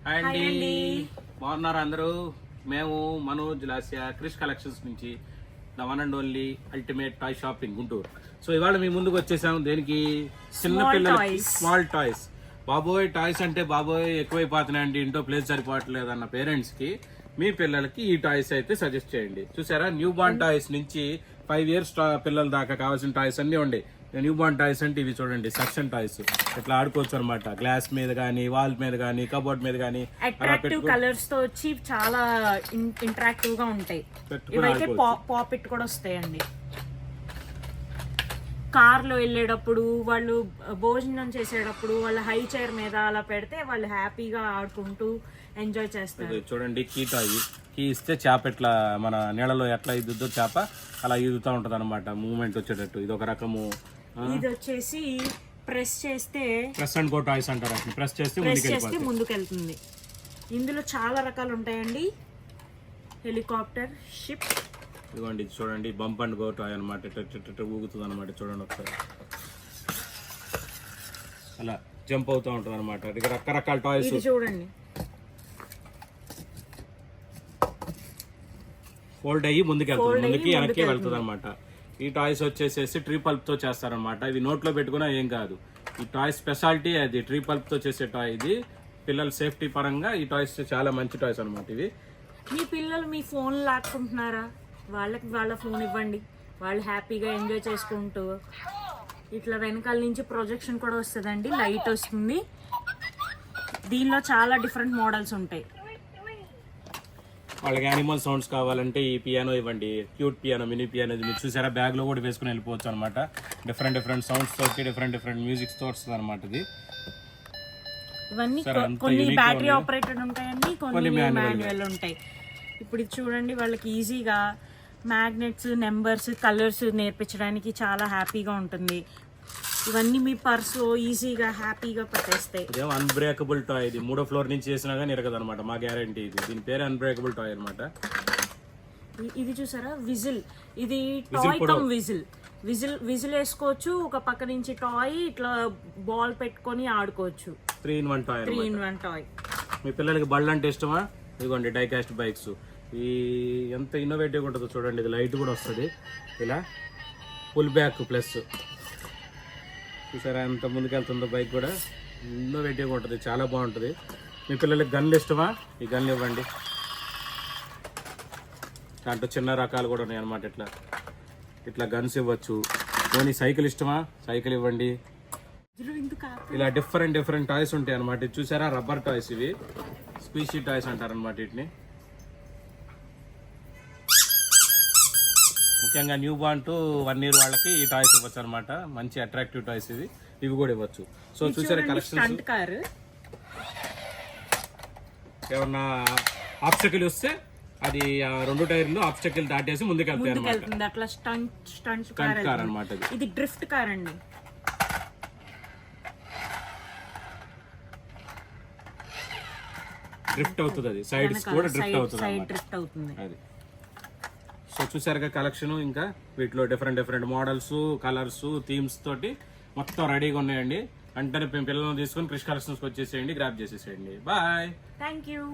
Hi అండి, బాగున్నారు అందరూ? మేము మనోజ్ లాస్య క్రిష్ కలెక్షన్స్ నుంచి the one and only ultimate toy shopping Guntur. So ఇవాళ మీ ముందుకు వచ్చేసాము. దేనికి? చిన్న పిల్లలకి స్మాల్ టాయ్స్. బాబోయ్ టాయ్స్ అంటే బాబోయ్ ఎక్కువైపోతున్నాయండి, ఇంట్లో ప్లేస్ సరిపోవట్లేదు అన్న పేరెంట్స్ కి మీ పిల్లలకి ఈ టాయ్స్ అయితే సజెస్ట్ చేయండి. చూసారా, న్యూ బార్న్ టాయ్స్ నుంచి 5 years పిల్లల దాకా కావాల్సిన టాయ్స్ అన్ని ఉండే. న్యూ బార్న్ టాయ్స్ అంటే ఇవి చూడండి, సక్షన్ టాయ్స్. ఇట్లా ఆడుకోవచ్చు అనమాట, గ్లాస్ మీద గానీ, వాల్ మీద గానీ, కబోర్డ్ మీద గానీ. అట్రాక్టివ్ కలర్స్ తో వచ్చి చాలా ఇంటరాక్టివ్ గా ఉంటాయి. ఇవైతే పాపిట్ కూడా వస్తాయండి. కార్ లో వెళ్ళేటప్పుడు, వాళ్ళు భోజనం చేసేటప్పుడు వాళ్ళ హై చైర్ మీద అలా పెడితే వాళ్ళు హ్యాపీగా ఆడుకుంటూ ఎంజాయ్ చేస్తారు. చూడండి, కీ టాయ్. కీ ఇస్తే చేప ఎట్లా మన నీళ్ళలో ఎట్లా ఈదుద్దో చేప అలా ఈదుతూ ఉంటది అనమాట, మూవ్మెంట్ వచ్చేటట్టు. ఇది ఒక రకము. ఇది వచ్చేసి ప్రెస్ చేస్తే, ప్రెస్ అండ్ గో టాయ్స్ అంటారు. ప్రెస్ చేస్తే ముందుకెళ్తుంది. ఇందులో చాలా రకాలు ఉంటాయండి. Helicopter, ship. ఇదిగోండి చూడండి, బంప్ అండ్ గో టాయ్ అనమాట. ఊగుతుంది అనమాట. చూడండి ఒకసారి, అలా జంప్ అవుతూ ఉంటుంది అనమాట. రకరకాల టాయ్స్ చూడండి, ఫోల్డ్ అయ్యి ముందుకి వెనక్కి వెళ్తుంది అనమాట. ఈ టాయ్స్ వచ్చేసేసి ట్రీ పల్ప్ తో చేస్తారనమాట. ఇవి నోట్లో పెట్టుకున్నా ఏం కాదు. ఈ టాయ్ స్పెషాలిటీ అది, ట్రీ పల్ప్ తో చేసే టాయ్ ఇది. పిల్లల సేఫ్టీ పరంగా ఈ టాయ్స్ చాలా మంచి టాయ్స్ అనమాట ఇవి. మీ పిల్లలు మీ ఫోన్ లాక్కుంటున్నారా? వాళ్ళకి వాళ్ళ ఫోన్ ఇవ్వండి, వాళ్ళు హ్యాపీగా ఎంజాయ్ చేసుకుంటూ. ఇట్లా వెనకాల నుంచి ప్రొజెక్షన్ కూడా వస్తుందండి, లైట్ వస్తుంది. దీనిలో చాలా డిఫరెంట్ మోడల్స్ ఉంటాయి. వాళ్ళకి యానిమల్ సౌండ్స్ కావాలంటే ఈ పియానో ఇవ్వండి, క్యూట్ పియానో, మినీ పియానో. మీరు చూసారా, బ్యాగ్ లో కూడా వేసుకుని వెళ్ళిపోవచ్చు అనమాట. డిఫరెంట్ సౌండ్స్ తోటి డిఫరెంట్ మ్యూజిక్స్ తో వస్తుంది అనమాట ఇది. ఇవన్నీ కొన్ని బ్యాటరీ ఆపరేటెడ్ ఉంటాయండి, కొన్ని మాన్యువల్ ఉంటాయి. ఇప్పుడు ఇది చూడండి, వాళ్ళకి ఈజీగా మ్యాగ్నెట్స్, నెంబర్స్, కలర్స్ నేర్పించడానికి చాలా హ్యాపీగా ఉంటుంది. ఇవన్నీ మీ పర్సు ఈజీగా హ్యాపీగా పెట్టేస్తాయి. ఇదేమో అన్బ్రేకబుల్ టాయ్. ఇది 3వ ఫ్లోర్ నుంచి చేసినా కానీ ఇరగదు అనమాట, మా గ్యారంటీ ఇది. దీని పేరు అన్బ్రేకబుల్ టాయ్ అనమాట. ఇది చూసారా, విజిల్. ఇది టాయ్ కమ్ విజిల్ వేసుకోవచ్చు. ఒక పక్క నుంచి టాయ్ ఇట్లా బాల్ పెట్టుకొని ఆడుకోవచ్చు. 3-in-1 toy. మీ పిల్లలకి బళ్ళు అంటే ఇష్టమా? ఇదిగోండి డైకాస్ట్ బైక్స్. ఈ ఎంత ఇన్నోవేటివ్ ఉంటుందో చూడండి. ఇది లైట్ కూడా వస్తుంది, ఇలా ఫుల్ బ్యాక్ ప్లస్. చూసారా ఎంత ముందుకెళ్తుందో బైక్ కూడా. ఇన్నోవేటివ్గా ఉంటుంది, చాలా బాగుంటుంది. మీ పిల్లలకి గన్లు ఇష్టమా? ఈ గన్లు ఇవ్వండి. దాంట్లో చిన్న రకాలు కూడా ఉన్నాయి అనమాట. ఇట్లా గన్స్ ఇవ్వచ్చు. పోనీ సైకిల్ ఇష్టమా? సైకిల్ ఇవ్వండి. ఇలా డిఫరెంట్ టాయ్స్ ఉంటాయి అనమాట. ఇది చూసారా, రబ్బర్ టాయ్స్. ఇవి స్క్వీషీ టాయ్స్ అంటారనమాట వీటిని. ముఖ్యంగా న్యూ బార్న్ టు 1 year వాళ్ళకి ఈ టాయ్స్ ఇవ్వచ్చు అనమాట. మంచి అట్రాక్టివ్ టాయ్స్ ఇవి కూడా ఇవ్వచ్చు. సో చూసారా కలెక్షన్స్. ఏమన్నా ఆబ్స్టకిల్ వస్తే అది 2 టైర్లు ఆబ్స్టకిల్ దాటేసి ముందుకెళ్తాయి అనమాట. అట్లా స్టంట్ కార్ అనమాట. ఇది డ్రిఫ్ట్ కార్ అండి. డ్రిఫ్ట్ అవుతుంది, అది సైడ్స్ కూడా డ్రిఫ్ట్ అవుతుంది అది. సో చూసారుగా కలెక్షన్. ఇంకా వీటిలో డిఫరెంట్ మోడల్స్, కలర్స్, థీమ్స్ తోటి మొత్తం రెడీగా ఉన్నాయండి. వెంటనే పిల్లలను తీసుకొని క్రిష్ కలెక్షన్స్కి వచ్చేసేయండి, గ్రాప్ చేసేసేయండి. Bye, thank you.